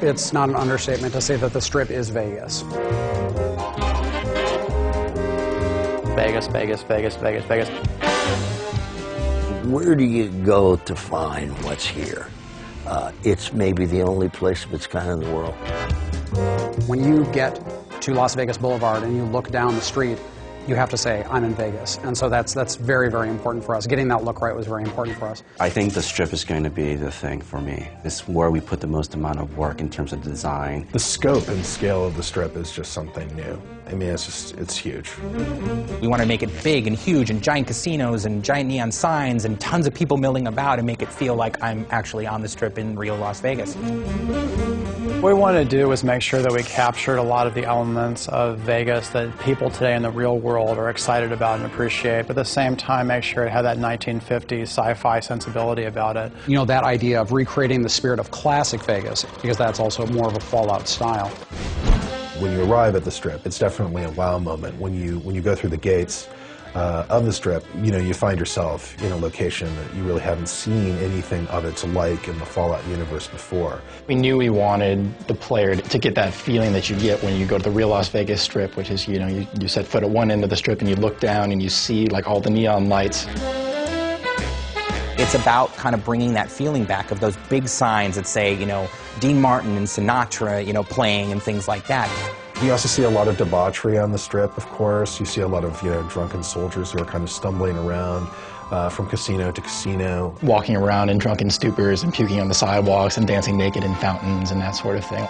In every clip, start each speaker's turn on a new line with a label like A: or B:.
A: it's not an understatement to say that the Strip is Vegas. Vegas, Vegas, Vegas, Vegas, Vegas.
B: Where do you go to find what's here? It's maybe the only place of its kind in the world.
A: When you get to Las Vegas Boulevard and you look down the street, you have to say, I'm in Vegas. And so that's very, very important for us. Getting that look right was very important for us.
C: I think the Strip is going to be the thing for me. It's where we put the most amount of work in terms of design.
D: The scope and scale of the Strip is just something new. I mean, it's huge.
E: We want to make it big and huge and giant casinos and giant neon signs and tons of people milling about and make it feel like I'm actually on the Strip in real Las Vegas.
F: What we wanted to do was make sure that we captured a lot of the elements of Vegas that people today in the real world are excited about and appreciate, but at the same time make sure it had that 1950s sci-fi sensibility about it.
A: You know, that idea of recreating the spirit of classic Vegas, because that's also more of a Fallout style.
D: When you arrive at the Strip, it's definitely a wow moment. When you go through the gates of the Strip, you know, you find yourself in a location that you really haven't seen anything of its like in the Fallout universe before.
G: We knew we wanted the player to get that feeling that you get when you go to the real Las Vegas Strip, which is, you know, you set foot at one end of the Strip and you look down and you see like all the neon lights.
E: It's about kind of bringing that feeling back of those big signs that say, you know, Dean Martin and Sinatra, you know, playing and things like that.
D: You also see a lot of debauchery on the Strip, of course. You see a lot of, you know, drunken soldiers who are kind of stumbling around from casino to casino.
G: Walking around in drunken stupors and puking on the sidewalks and dancing naked in fountains and that sort of thing.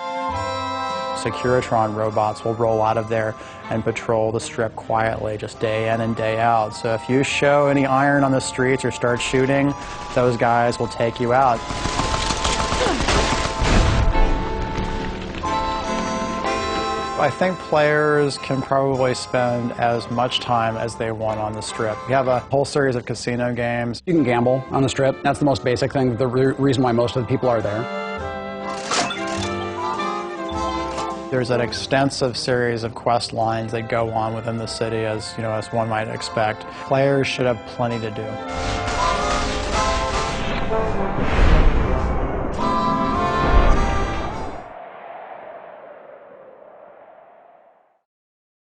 F: Securitron robots will roll out of there and patrol the Strip quietly, just day in and day out. So if you show any iron on the streets or start shooting, those guys will take you out. I think players can probably spend as much time as they want on the Strip. We have a whole series of casino games.
A: You can gamble on the Strip. That's the most basic thing, the reason why most of the people are there.
F: There's an extensive series of quest lines that go on within the city, as you know, as one might expect. Players should have plenty to do.